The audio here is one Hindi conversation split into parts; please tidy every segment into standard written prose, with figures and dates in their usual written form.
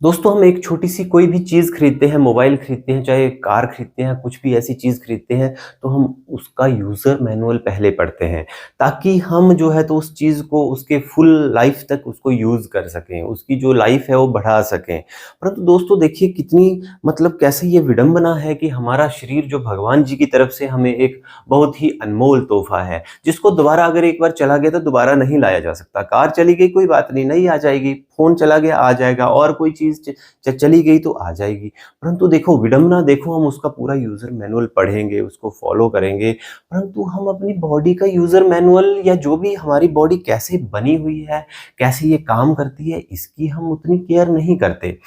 दोस्तों हम एक छोटी-सी कोई भी चीज़ खरीदते हैं, मोबाइल खरीदते हैं, चाहे कार खरीदते हैं, कुछ भी ऐसी चीज़ खरीदते हैं, तो हम उसका यूज़र मैनुअल पहले पढ़ते हैं, ताकि हम जो है तो उस चीज़ को उसके फुल लाइफ़ तक उसको यूज़ कर सकें, उसकी जो लाइफ़ है वो बढ़ा सकें। परंतु दोस्तों देखिए कितनी मतलब कैसे ये विडंबना है कि हमारा शरीर जो भगवान जी की तरफ से हमें एक बहुत ही अनमोल तोहफ़ा है, जिसको दोबारा अगर एक बार चला गया तो दोबारा नहीं लाया जा सकता। कार चली गई कोई बात नहीं, नई आ जाएगी, फ़ोन चला गया आ जाएगा और कोई चीज़ चली गई तो आ जाएगी। परंतु देखो विडंबना देखो हम उसका पूरा यूज़र मैनुअल पढ़ेंगे, उसको फ़ॉलो करेंगे, परंतु हम अपनी बॉडी का यूज़र मैनुअल या जो भी हमारी बॉडी कैसे बनी हुई है, कैसे ये काम करती है, इसकी हम उतनी केयर नहीं करते।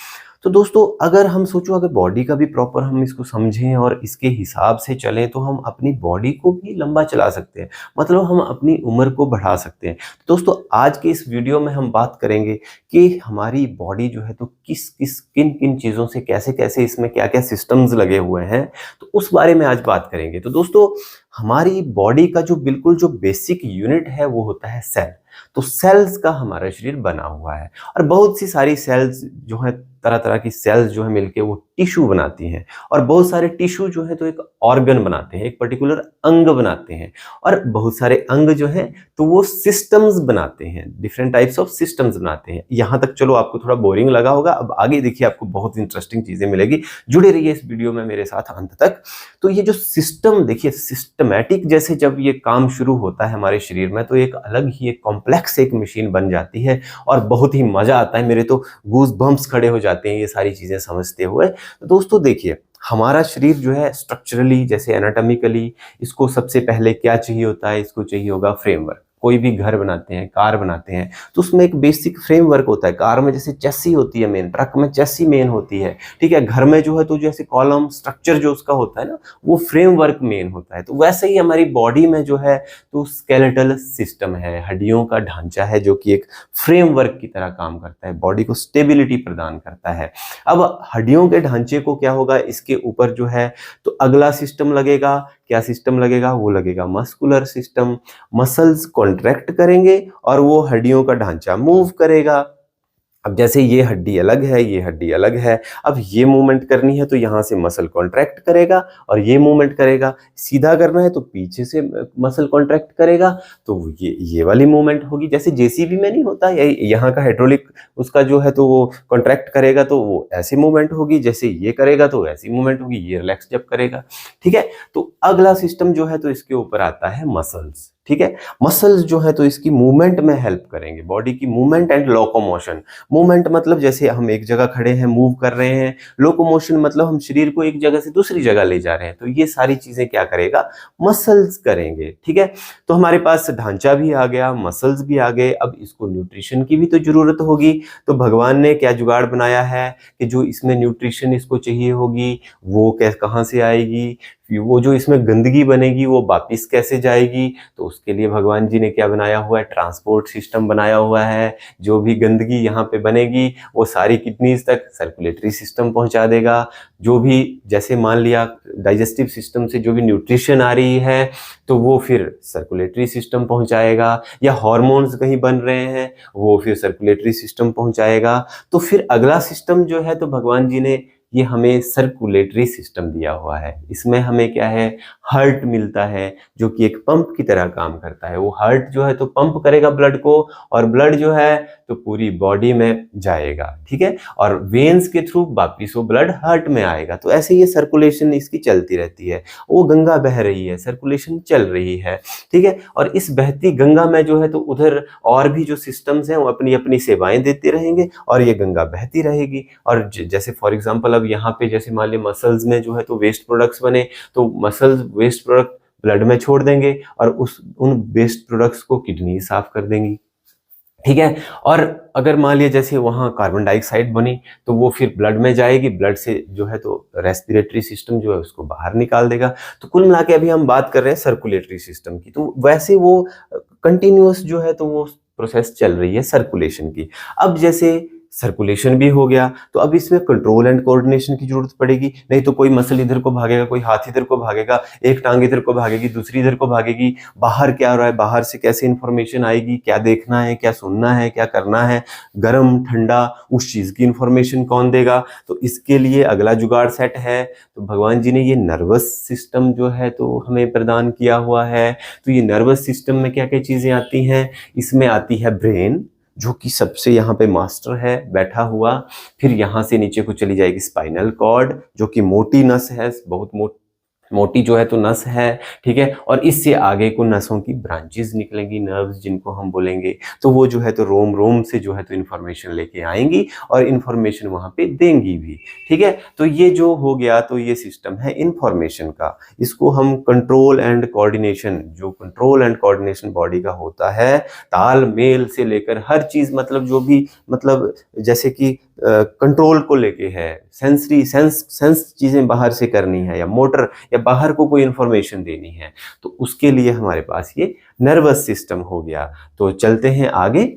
तो दोस्तों अगर हम सोचो अगर बॉडी का भी प्रॉपर हम इसको समझें और इसके हिसाब से चलें तो हम अपनी बॉडी को भी लंबा चला सकते हैं। मतलब हम अपनी उम्र को बढ़ा सकते हैं। दोस्तों आज के इस वीडियो में हम बात करेंगे कि हमारी बॉडी जो है तो किस-किस, किन-किन चीज़ों से कैसे-कैसे इसमें क्या-क्या सिस्टम्स लगे हुए हैं, तो उस बारे में आज बात करेंगे। तो दोस्तों हमारी बॉडी का जो बिल्कुल जो बेसिक यूनिट है वो होता है सेल। तो सेल्स का हमारा शरीर बना हुआ है और बहुत सी सारी सेल्स जो है तरह-तरह की सेल्स जो है मिलके वो टिश्यू बनाती हैं और बहुत सारे टिश्यू जो है तो एक ऑर्गन बनाते हैं, एक पर्टिकुलर अंग बनाते हैं और बहुत सारे अंग जो हैं तो वो सिस्टम्स बनाते हैं, डिफरेंट टाइप्स ऑफ सिस्टम्स बनाते हैं। यहाँ तक चलो आपको थोड़ा बोरिंग लगा होगा, अब आगे देखिए आपको बहुत इंटरेस्टिंग चीज़ें मिलेगी। जुड़े रहिए इस वीडियो में मेरे साथ अंत तक। तो ये जो सिस्टम देखिए सिस्टमैटिक जैसे जब ये काम शुरू होता है हमारे शरीर में तो एक अलग ही एक कॉम्प्लेक्स एक मशीन बन जाती है और बहुत ही मज़ा आता है। मेरे तो गूज़ बम्प्स खड़े हो जाते हैं ये सारी चीज़ें समझते हुए। तो दोस्तों देखिए हमारा शरीर जो है स्ट्रक्चरली जैसे एनाटॉमिकली इसको सबसे पहले क्या चाहिए होता है, इसको चाहिए होगा फ्रेमवर्क। कोई भी घर बनाते हैं, कार बनाते हैं, तो उसमें एक बेसिक फ्रेमवर्क होता है। कार में जैसे चेसी होती है मेन, ट्रक में चेसी मेन होती है, ठीक है? घर में जो है तो जैसे कॉलम स्ट्रक्चर जो उसका होता है ना, वो फ्रेमवर्क मेन होता है। तो वैसे ही हमारी बॉडी में जो है तो स्केलेटल सिस्टम है, हड्डियों का ढांचा है जो कि एक फ्रेमवर्क की तरह काम करता है, बॉडी को स्टेबिलिटी प्रदान करता है। अब हड्डियों के ढांचे को क्या होगा, इसके ऊपर जो है तो अगला सिस्टम लगेगा। क्या सिस्टम लगेगा? वो लगेगा मस्कुलर सिस्टम। मसल्स कॉन्ट्रैक्ट करेंगे और वो हड्डियों का ढांचा मूव करेगा। अब जैसे ये हड्डी अलग है, ये हड्डी अलग है, अब ये मूवमेंट करनी है तो यहाँ से मसल कॉन्ट्रैक्ट करेगा और ये मूवमेंट करेगा। सीधा करना है तो पीछे से मसल कॉन्ट्रैक्ट करेगा, तो ये वाली मूवमेंट होगी। जैसे जेसीबी में नहीं होता, यहाँ का हाइड्रोलिक उसका जो है तो वो कॉन्ट्रैक्ट करेगा तो वो ऐसी मूवमेंट होगी, जैसे ये करेगा तो ऐसी मूवमेंट होगी, ये रिलैक्स जब करेगा, ठीक है? तो अगला सिस्टम जो है तो इसके ऊपर आता है मसल्स, ठीक है? मसल्स जो है तो इसकी मूवमेंट में हेल्प करेंगे, बॉडी की मूवमेंट एंड लोकोमोशन। मूवमेंट मतलब जैसे हम एक जगह खड़े हैं, मूव कर रहे हैं। लोकोमोशन मतलब हम शरीर को एक जगह से दूसरी जगह ले जा रहे हैं। तो ये सारी चीजें क्या करेगा? मसल्स करेंगे, ठीक है? तो हमारे पास ढांचा भी आ गया, मसल्स भी आ गए। अब इसको न्यूट्रिशन की भी तो जरूरत होगी। तो भगवान ने क्या जुगाड़ बनाया है कि जो इसमें न्यूट्रिशन इसको चाहिए होगी वो कहाँ से आएगी, वो जो इसमें गंदगी बनेगी वो वापिस कैसे जाएगी? तो उसके लिए भगवान जी ने क्या बनाया हुआ है? ट्रांसपोर्ट सिस्टम बनाया हुआ है। जो भी गंदगी यहाँ पे बनेगी वो सारी किडनीज तक सर्कुलेटरी सिस्टम पहुंचा देगा। जो भी जैसे मान लिया डाइजेस्टिव सिस्टम से जो भी न्यूट्रिशन आ रही है तो वो फिर सर्कुलेटरी सिस्टम पहुंचाएगा, या हार्मोन्स कहीं बन रहे हैं वो फिर सर्कुलेटरी सिस्टम पहुंचाएगा। तो फिर अगला सिस्टम जो है तो भगवान जी ने ये हमें सर्कुलेटरी सिस्टम दिया हुआ है। इसमें हमें क्या है? हार्ट मिलता है जो कि एक पंप की तरह काम करता है। वो हार्ट जो है तो पंप करेगा ब्लड को और ब्लड जो है तो पूरी बॉडी में जाएगा, ठीक है? और वेन्स के थ्रू वापिस वो ब्लड हार्ट में आएगा। तो ऐसे ये सर्कुलेशन इसकी चलती रहती है। वो गंगा बह रही है, सर्कुलेशन चल रही है, ठीक है? और इस बहती गंगा में जो है तो उधर और भी जो सिस्टम्स हैं वो अपनी अपनी सेवाएं देते रहेंगे और ये गंगा बहती रहेगी। और जैसे फॉर एग्जांपल अब यहाँ पे जैसे मान लीजिए मसल्स में जो है तो वेस्ट प्रोडक्ट्स बने तो मसल्स वेस्ट प्रोडक्ट ब्लड में छोड़ देंगे और उन वेस्ट प्रोडक्ट्स को किडनी साफ कर देंगी, ठीक है? और अगर मान लिया जैसे वहां कार्बन डाइऑक्साइड बनी तो वो फिर ब्लड में जाएगी, ब्लड से जो है तो रेस्पिरेटरी सिस्टम जो है उसको बाहर निकाल देगा। तो कुल मिला के अभी हम बात कर रहे हैं सर्कुलेटरी सिस्टम की। तो वैसे वो कंटिन्यूअस जो है तो वो प्रोसेस चल रही है सर्कुलेशन की। अब जैसे सर्कुलेशन भी हो गया। तो अब इसमें कंट्रोल एंड कोऑर्डिनेशन की जरूरत पड़ेगी, नहीं तो कोई मसल इधर को भागेगा, कोई हाथ इधर को भागेगा, एक टांग इधर को भागेगी, दूसरी इधर को भागेगी, बाहर क्या हो रहा है, बाहर से कैसे इंफॉर्मेशन आएगी, क्या देखना है, क्या सुनना है, क्या करना है, गर्म ठंडा, उस चीज की इंफॉर्मेशन कौन देगा। तो इसके लिए अगला जुगाड़ सेट है। तो भगवान जी ने ये नर्वस सिस्टम जो है तो हमें प्रदान किया हुआ है। तो ये नर्वस सिस्टम में क्या क्या चीजें आती हैं, इसमें आती है ब्रेन, जो कि सबसे यहाँ पे मास्टर है बैठा हुआ। फिर यहाँ से नीचे को चली जाएगी स्पाइनल कॉर्ड, जो कि मोटी नस है, बहुत मोटी जो है तो नस है, ठीक है। और इससे आगे को नसों की ब्रांचेस निकलेंगी, नर्व्स जिनको हम बोलेंगे। तो वो जो है तो रोम रोम से जो है तो इन्फॉर्मेशन लेके आएंगी और इन्फॉर्मेशन वहां पे देंगी भी, ठीक है। तो ये जो हो गया तो ये सिस्टम है इन्फॉर्मेशन का। इसको हम कंट्रोल एंड कोऑर्डिनेशन, जो कंट्रोल एंड कोऑर्डिनेशन बॉडी का होता है, तालमेल से लेकर हर चीज, मतलब जो भी, मतलब जैसे कि कंट्रोल को लेके है, सेंसरी सेंस चीजें बाहर से करनी है, या मोटर या बाहर को कोई इंफॉर्मेशन देनी है, तो उसके लिए हमारे पास ये नर्वस सिस्टम हो गया। तो चलते हैं आगे।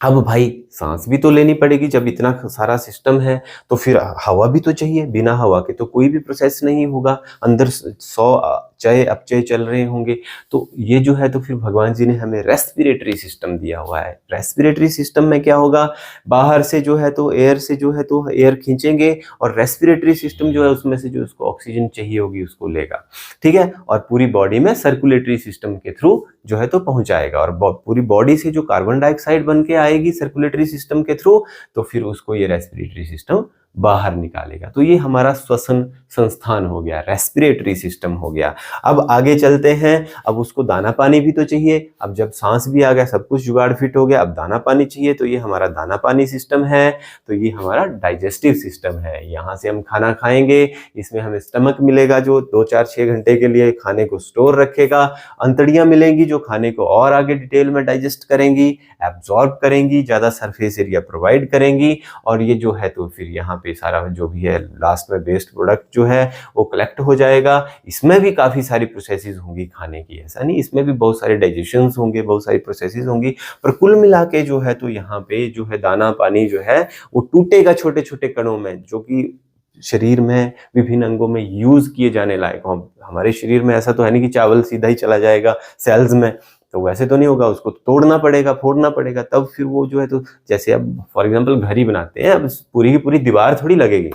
अब भाई सांस भी तो लेनी पड़ेगी, जब इतना सारा सिस्टम है तो फिर हवा भी तो चाहिए, बिना हवा के तो कोई भी प्रोसेस नहीं होगा, अंदर 100 चय अपचय चल रहे होंगे। तो ये जो है तो फिर भगवान जी ने हमें रेस्पिरेटरी सिस्टम दिया हुआ है। रेस्पिरेटरी सिस्टम में क्या होगा, बाहर से जो है तो एयर से जो है तो एयर खींचेंगे, और रेस्पिरेटरी सिस्टम जो है उसमें से जो उसको ऑक्सीजन चाहिए होगी उसको लेगा, ठीक है, और पूरी बॉडी में सर्कुलेटरी सिस्टम के थ्रू जो है तो पहुंचाएगा, और पूरी बॉडी से जो कार्बन डाइऑक्साइड बन के आएगी सर्कुलेटरी सिस्टम के थ्रू, तो फिर उसको ये रेस्पिरेटरी सिस्टम बाहर निकालेगा। तो ये हमारा श्वसन संस्थान हो गया, रेस्पिरेटरी सिस्टम हो गया। अब आगे चलते हैं। अब उसको दाना पानी भी तो चाहिए। अब जब सांस भी आ गया, सब कुछ जुगाड़ फिट हो गया, अब दाना पानी चाहिए, तो ये हमारा दाना पानी सिस्टम है। तो ये हमारा डाइजेस्टिव सिस्टम है। यहाँ से हम खाना खाएंगे, इसमें हमें स्टमक मिलेगा जो 2-4-6 घंटे के लिए खाने को स्टोर रखेगा। अंतड़ियां मिलेंगी जो खाने को और आगे डिटेल में डाइजेस्ट करेंगी, एब्जॉर्ब करेंगी, ज्यादा सरफेस एरिया प्रोवाइड करेंगी, और ये जो है तो फिर यहाँ पे सारा जो भी है लास्ट में वेस्ट प्रोडक्ट जो है वो कलेक्ट हो जाएगा। इसमें भी काफी सारी प्रोसेसेस होंगी खाने की, ऐसा नहीं, इसमें भी बहुत सारे डाइजेशंस होंगे, बहुत सारी प्रोसेसेस होंगी, पर कुल मिला के जो है तो यहाँ पे जो है दाना पानी जो है वो टूटेगा छोटे छोटे कणों में, जो कि शरीर में विभिन्न अंगों में यूज किए जाने लायक हो। हमारे शरीर में ऐसा तो है नहीं कि चावल सीधा ही चला जाएगा सेल्स में, तो वैसे तो नहीं होगा, उसको तोड़ना पड़ेगा, फोड़ना पड़ेगा, तब फिर वो जो है तो, जैसे अब फॉर एग्जांपल घर ही बनाते हैं, अब पूरी की पूरी दीवार थोड़ी लगेगी,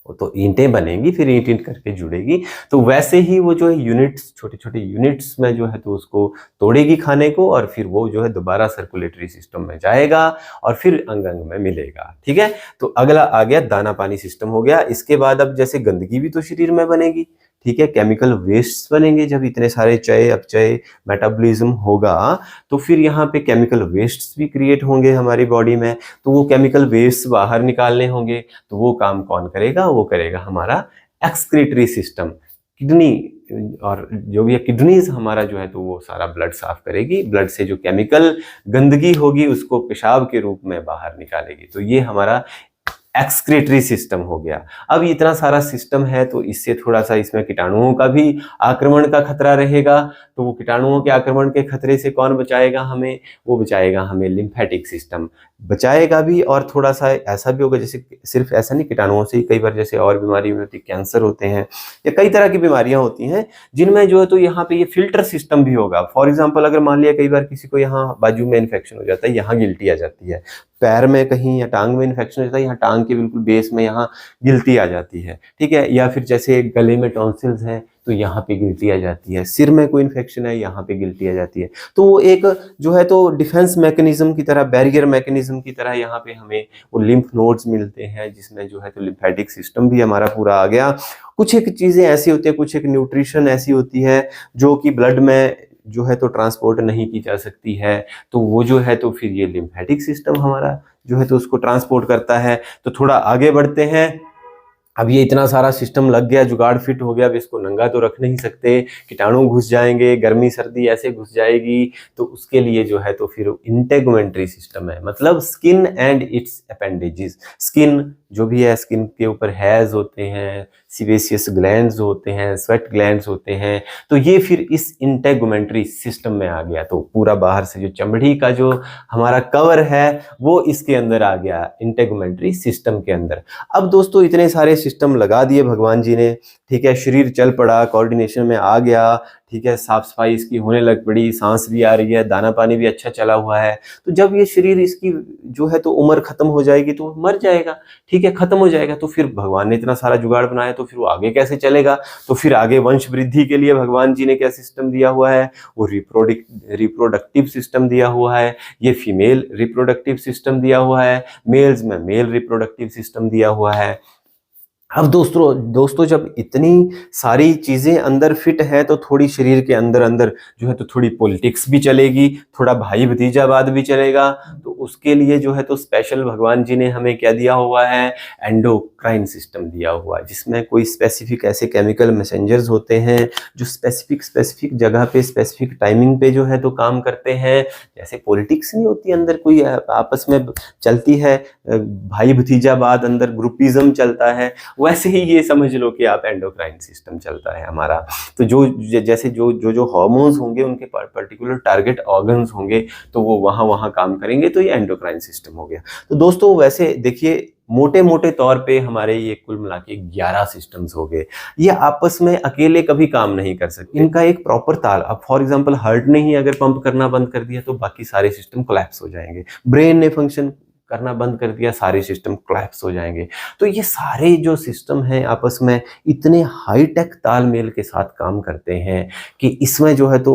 वो तो ईंटें बनेंगी, फिर ईंट ईंट करके जुड़ेगी। तो वैसे ही वो जो है यूनिट्स, छोटे छोटे यूनिट्स में जो है तो उसको तोड़ेगी खाने को, और फिर वो जो है दोबारा सर्कुलेटरी सिस्टम में जाएगा और फिर अंग अंग में मिलेगा, ठीक है। तो अगला आ गया दाना पानी सिस्टम हो गया। इसके बाद अब जैसे गंदगी भी तो शरीर में बनेगी, ठीक है, केमिकल वेस्ट बनेंगे, जब इतने सारे चय अपचय मेटाबॉलिज्म होगा तो फिर यहाँ पे केमिकल वेस्ट भी क्रिएट होंगे हमारी बॉडी में। तो वो केमिकल वेस्ट बाहर निकालने होंगे, तो वो काम कौन करेगा, वो करेगा हमारा एक्सक्रीटरी सिस्टम, किडनी, और जो भी है किडनीज हमारा जो है तो वो सारा ब्लड साफ करेगी, ब्लड से जो केमिकल गंदगी होगी उसको पेशाब के रूप में बाहर निकालेगी। तो ये हमारा एक्सक्रीटरी सिस्टम हो गया। अब इतना सारा सिस्टम है तो इससे थोड़ा सा इसमें कीटाणुओं का भी आक्रमण का खतरा रहेगा। तो वो कीटाणुओं के आक्रमण के खतरे से कौन बचाएगा हमें, वो बचाएगा हमें लिम्फेटिक सिस्टम बचाएगा भी। और थोड़ा सा ऐसा भी होगा, जैसे सिर्फ ऐसा नहीं कीटाणुओं से ही, कई बार जैसे और बीमारी होती है, कैंसर होते हैं या कई तरह की बीमारियां होती हैं जिनमें जो है तो यहाँ पे ये फिल्टर सिस्टम भी होगा। फॉर एग्जाम्पल अगर मान लिया कई बार किसी को यहाँ बाजू में इन्फेक्शन हो जाता है, यहाँ गिल्टी आ जाती है, पैर में कहीं या टांग में इन्फेक्शन हो जाता है, यहाँ टांग के बिल्कुल बेस में यहाँ गिल्टी आ जाती है, ठीक है, या फिर जैसे गले में टॉन्सिल्स हैं तो यहाँ पे गिल्टी आ जाती है, सिर में कोई इन्फेक्शन है यहाँ पे गिल्टी आ जाती है। तो वो एक जो है तो डिफेंस मैकेनिज्म की तरह, बैरियर मैकेनिज्म की तरह यहाँ पे हमें वो लिम्फ नोड्स मिलते हैं, जिसमें जो है तो लिम्फेटिक सिस्टम भी हमारा पूरा आ गया। कुछ एक चीजें ऐसी होती है, कुछ एक न्यूट्रिशन ऐसी होती है जो कि ब्लड में जो है तो ट्रांसपोर्ट नहीं की जा सकती है, तो वो जो है तो फिर ये लिम्फेटिक सिस्टम हमारा जो है तो उसको ट्रांसपोर्ट करता है। तो थोड़ा आगे बढ़ते हैं। अब ये इतना सारा सिस्टम लग गया, जुगाड़ फिट हो गया, अब इसको नंगा तो रख नहीं सकते, कीटाणु घुस जाएंगे, गर्मी सर्दी ऐसे घुस जाएगी। तो उसके लिए जो है तो फिर इंटेगुमेंट्री सिस्टम है, मतलब skin and it's appendages. Skin जो भी है, स्किन के ऊपर हेयर्स होते हैं, सीबेसियस ग्लैंड्स होते हैं, स्वेट ग्लैंड्स होते हैं, तो ये फिर इस इंटेगुमेंट्री सिस्टम में आ गया। तो पूरा बाहर से जो चमड़ी का जो हमारा कवर है वो इसके अंदर आ गया, इंटेगुमेंट्री सिस्टम के अंदर। अब दोस्तों इतने सारे सिस्टम लगा दिए भगवान जी ने, ठीक है, शरीर चल पड़ा, कोऑर्डिनेशन में आ गया, ठीक है, साफ सफाई इसकी होने लग पड़ी, सांस भी आ रही है, दाना पानी भी अच्छा चला हुआ है। तो जब ये शरीर इसकी जो है तो उम्र खत्म हो जाएगी तो मर जाएगा, ठीक है, खत्म हो जाएगा। तो फिर भगवान ने इतना सारा जुगाड़ बनाया तो फिर वो आगे कैसे चलेगा? तो फिर आगे वंश वृद्धि के लिए भगवान जी ने क्या सिस्टम दिया हुआ है? वो रिप्रोडक्टिव सिस्टम दिया हुआ है। ये फीमेल रिप्रोडक्टिव सिस्टम दिया हुआ है, मेल्स में मेल रिप्रोडक्टिव सिस्टम दिया हुआ है। अब दोस्तों जब इतनी सारी चीजें अंदर फिट हैं तो थोड़ी शरीर के अंदर अंदर जो है तो थोड़ी पॉलिटिक्स भी चलेगी, थोड़ा भाई भतीजावाद भी चलेगा। तो उसके लिए जो है तो स्पेशल भगवान जी ने हमें क्या दिया हुआ है? एंडोक्राइन सिस्टम दिया हुआ है, जिसमें कोई स्पेसिफिक ऐसे केमिकल मैसेंजर्स होते हैं जो स्पेसिफिक जगह पे स्पेसिफिक टाइमिंग पे जो है तो काम करते हैं। जैसे पॉलिटिक्स नहीं होती अंदर कोई आपस में चलती है, भाई भतीजावाद अंदर ग्रुपिज्म चलता है, वैसे ही ये समझ लो कि आप एंडोक्राइन सिस्टम चलता है हमारा। तो जैसे जो हार्मोन्स होंगे उनके पर्टिकुलर टारगेट ऑर्गन्स होंगे तो वो वहां काम करेंगे, तो ये एंडोक्राइन सिस्टम हो गया। तो दोस्तों वैसे देखिए मोटे मोटे तौर पे हमारे ये कुल मिला के 11 सिस्टम्स हो गए। ये आपस में अकेले कभी काम नहीं कर सकते, इनका एक प्रॉपर ताल। अब फॉर एग्जांपल हार्ट ने ही अगर पंप करना बंद कर दिया तो बाकी सारे सिस्टम कोलैप्स हो जाएंगे। ब्रेन ने फंक्शन करना बंद कर दिया, सारे सिस्टम कोलैप्स हो जाएंगे। तो ये सारे जो सिस्टम हैं आपस में इतने हाईटेक तालमेल के साथ काम करते हैं कि इसमें जो है तो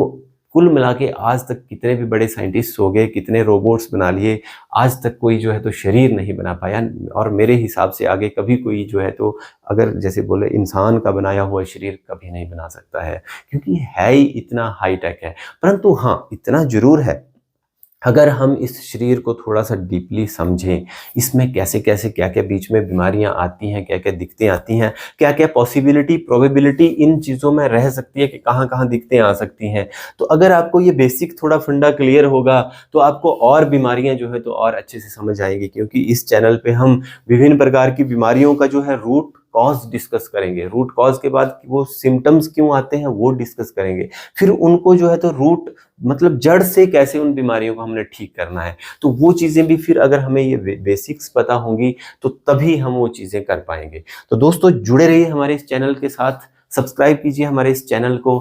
कुल मिला के आज तक कितने भी बड़े साइंटिस्ट हो गए, कितने रोबोट्स बना लिए, आज तक कोई जो है तो शरीर नहीं बना पाया। और मेरे हिसाब से आगे कभी कोई जो है तो अगर जैसे बोले इंसान का बनाया हुआ शरीर कभी नहीं बना सकता है, क्योंकि है ही इतना हाईटेक है। परंतु हाँ, इतना जरूर है, अगर हम इस शरीर को थोड़ा सा डीपली समझें, इसमें कैसे कैसे क्या क्या बीच में बीमारियां आती हैं, क्या क्या दिक्कतें आती हैं, क्या क्या पॉसिबिलिटी प्रोबेबिलिटी इन चीज़ों में रह सकती है कि कहाँ कहाँ दिक्कतें आ सकती हैं, तो अगर आपको ये बेसिक थोड़ा फंडा क्लियर होगा तो आपको और बीमारियां जो है तो और अच्छे से समझ आएंगी। क्योंकि इस चैनल पे हम विभिन्न प्रकार की बीमारियों का जो है रूट कॉज डिस्कस करेंगे, रूट कॉज के बाद वो सिम्टम्स क्यों आते हैं वो डिस्कस करेंगे, फिर उनको जो है तो रूट मतलब जड़ से कैसे उन बीमारियों को हमने ठीक करना है। तो वो चीजें भी फिर अगर हमें ये बेसिक्स पता होंगी तो तभी हम वो चीजें कर पाएंगे। तो दोस्तों जुड़े रहिए हमारे इस चैनल के साथ, सब्सक्राइब कीजिए हमारे इस चैनल को।